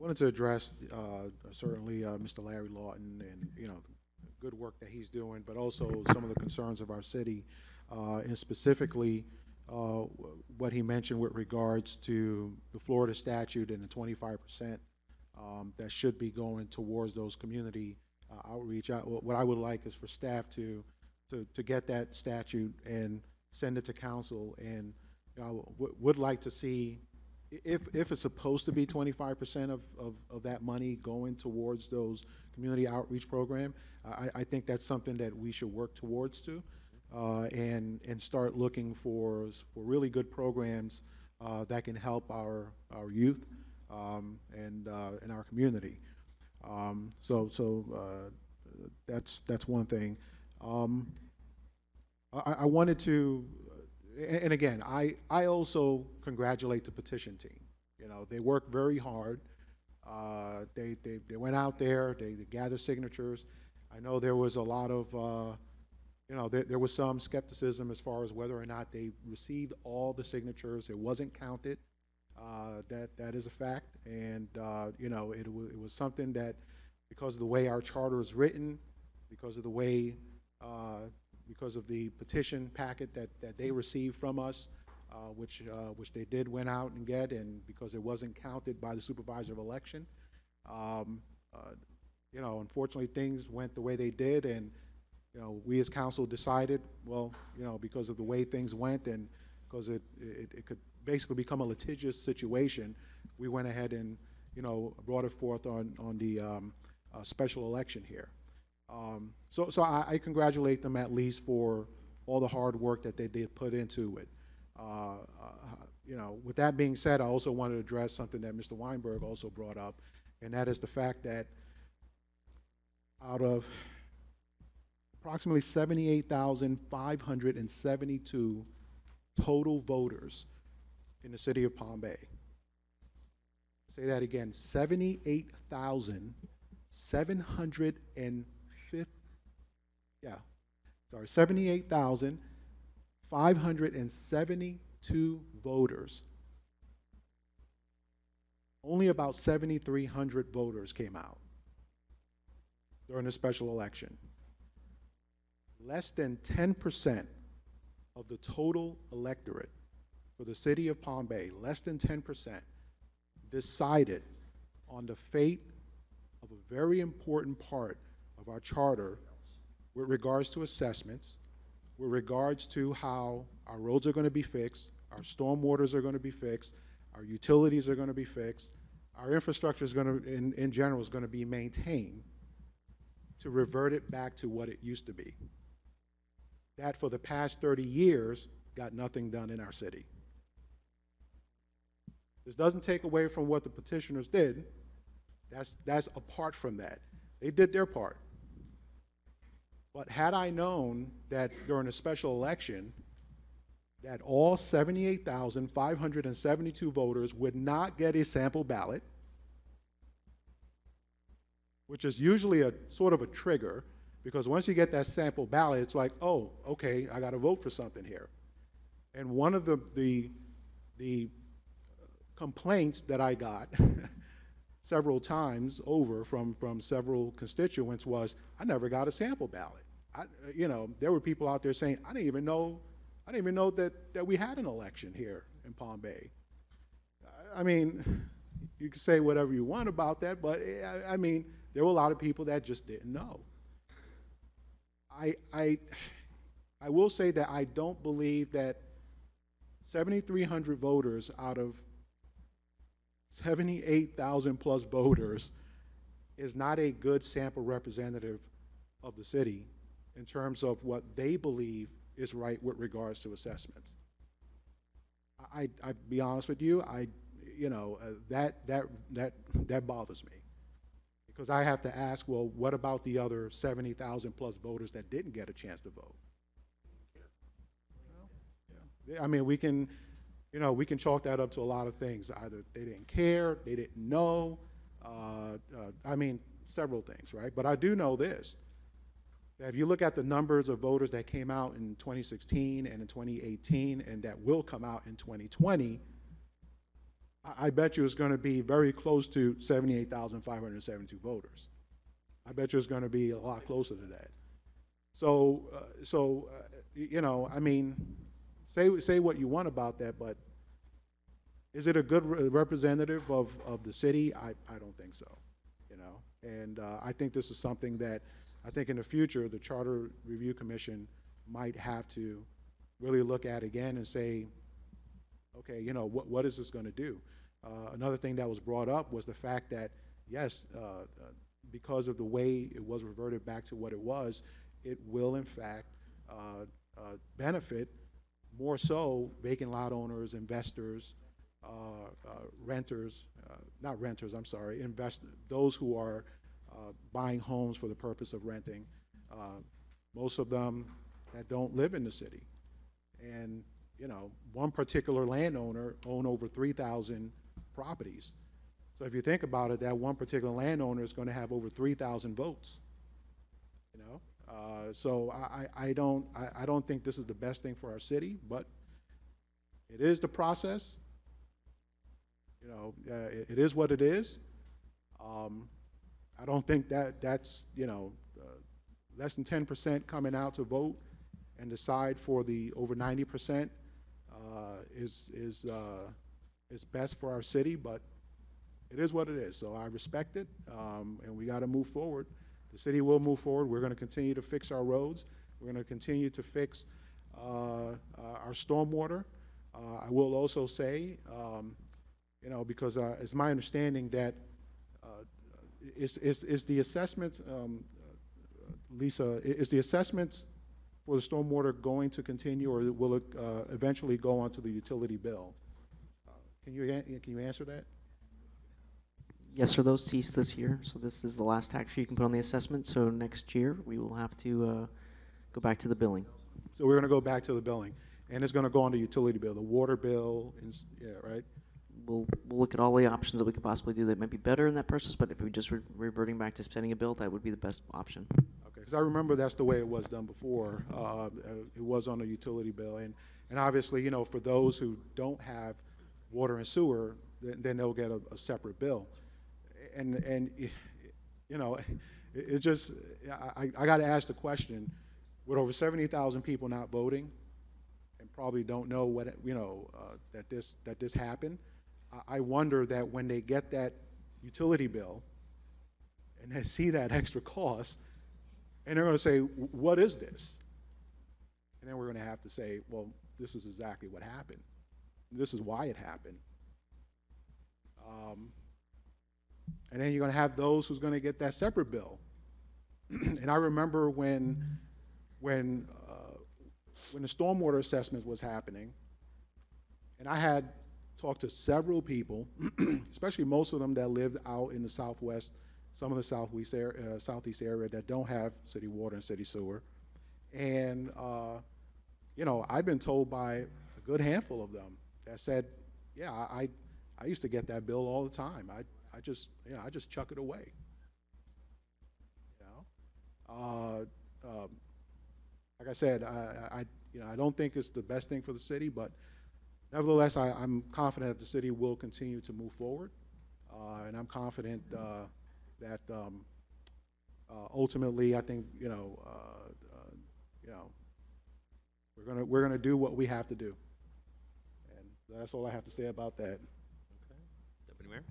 wanted to address certainly Mr. Larry Lawton and the good work that he's doing, but also some of the concerns of our city, and specifically what he mentioned with regards to the Florida statute and the 25% that should be going towards those community outreach. What I would like is for staff to get that statute and send it to council, and would like to see if it's supposed to be 25% of that money going towards those community outreach program. I think that's something that we should work towards and start looking for really good programs that can help our youth and our community. That's one thing. I wanted to, and again, I also congratulate the petition team. They worked very hard. They went out there, they gathered signatures. I know there was a lot of, there was some skepticism as far as whether or not they received all the signatures. It wasn't counted. That is a fact, and it was something that, because of the way our charter is written, because of the way, because of the petition packet that they received from us, which they did went out and get, and because it wasn't counted by the supervisor of election, unfortunately things went the way they did, and we as council decided, well, because of the way things went and because it could basically become a litigious situation, we went ahead and brought it forth on the special election here. So I congratulate them at least for all the hard work that they did put into it. With that being said, I also wanted to address something that Mr. Weinberg also brought up, and that is the fact that out of approximately 78,572 total voters in the city of Palm Bay. Say that again, 78,572 voters. Only about 7,300 voters came out during the special election. Less than 10% of the total electorate for the city of Palm Bay, less than 10%, decided on the fate of a very important part of our charter with regards to assessments, with regards to how our roads are going to be fixed, our stormwaters are going to be fixed, our utilities are going to be fixed, our infrastructure is going to, in general, is going to be maintained to revert it back to what it used to be. That for the past 30 years got nothing done in our city. This doesn't take away from what the petitioners did. That's apart from that. They did their part. But had I known that during a special election that all 78,572 voters would not get a sample ballot, which is usually a sort of a trigger, because once you get that sample ballot, it's like, oh, okay, I got to vote for something here. And one of the complaints that I got several times over from several constituents was, I never got a sample ballot. There were people out there saying, I didn't even know that we had an election here in Palm Bay. I mean, you can say whatever you want about that, but I mean, there were a lot of people that just didn't know. I will say that I don't believe that 7,300 voters out of 78,000 plus voters is not a good sample representative of the city in terms of what they believe is right with regards to assessments. I be honest with you, that bothers me, because I have to ask, well, what about the other 70,000 plus voters that didn't get a chance to vote? I mean, we can chalk that up to a lot of things. Either they didn't care, they didn't know, I mean, several things, right? But I do know this, that if you look at the numbers of voters that came out in 2016 and in 2018 and that will come out in 2020, I bet you it's going to be very close to 78,572 voters. I bet you it's going to be a lot closer to that. So, you know, I mean, say what you want about that, but is it a good representative of the city? I don't think so, you know. And I think this is something that I think in the future the Charter Review Commission might have to really look at again and say, okay, you know, what is this going to do? Another thing that was brought up was the fact that, yes, because of the way it was reverted back to what it was, it will in fact benefit more so vacant lot owners, investors, renters, not renters, I'm sorry, those who are buying homes for the purpose of renting, most of them that don't live in the city. And, you know, one particular landowner owned over 3,000 properties. So if you think about it, that one particular landowner is going to have over 3,000 votes, you know? So I don't think this is the best thing for our city, but it is the process. You know, it is what it is. I don't think that's, you know, less than 10% coming out to vote and decide for the over 90% is best for our city, but it is what it is. So I respect it, and we got to move forward. The city will move forward. We're going to continue to fix our roads. We're going to continue to fix our stormwater. I will also say, you know, because it's my understanding that is the assessment, Lisa, is the assessments for the stormwater going to continue, or will it eventually go onto the utility bill? Can you answer that? Yes, sir, those cease this year. So this is the last tax year you can put on the assessment. So next year we will have to go back to the billing. So we're going to go back to the billing, and it's going to go on the utility bill, the water bill, yeah, right? We'll look at all the options that we could possibly do that might be better in that process, but if we just reverting back to spending a bill, that would be the best option. Okay, because I remember that's the way it was done before. It was on a utility bill, and obviously, you know, for those who don't have water and sewer, then they'll get a separate bill. And you know, it's just, I got to ask the question, with over 70,000 people not voting and probably don't know what, you know, that this happened, I wonder that when they get that utility bill and they see that extra cost, and they're going to say, what is this? And then we're going to have to say, well, this is exactly what happened. This is why it happened. And then you're going to have those who's going to get that separate bill. And I remember when the stormwater assessment was happening, and I had talked to several people, especially most of them that lived out in the Southwest, some of the Southeast area that don't have city water and city sewer. And, you know, I've been told by a good handful of them that said, yeah, I used to get that bill all the time. I just chuck it away. You know, like I said, I don't think it's the best thing for the city, but nevertheless, I'm confident that the city will continue to move forward, and I'm confident that ultimately, I think, you know, we're gonna do what we have to do, and that's all I have to say about that.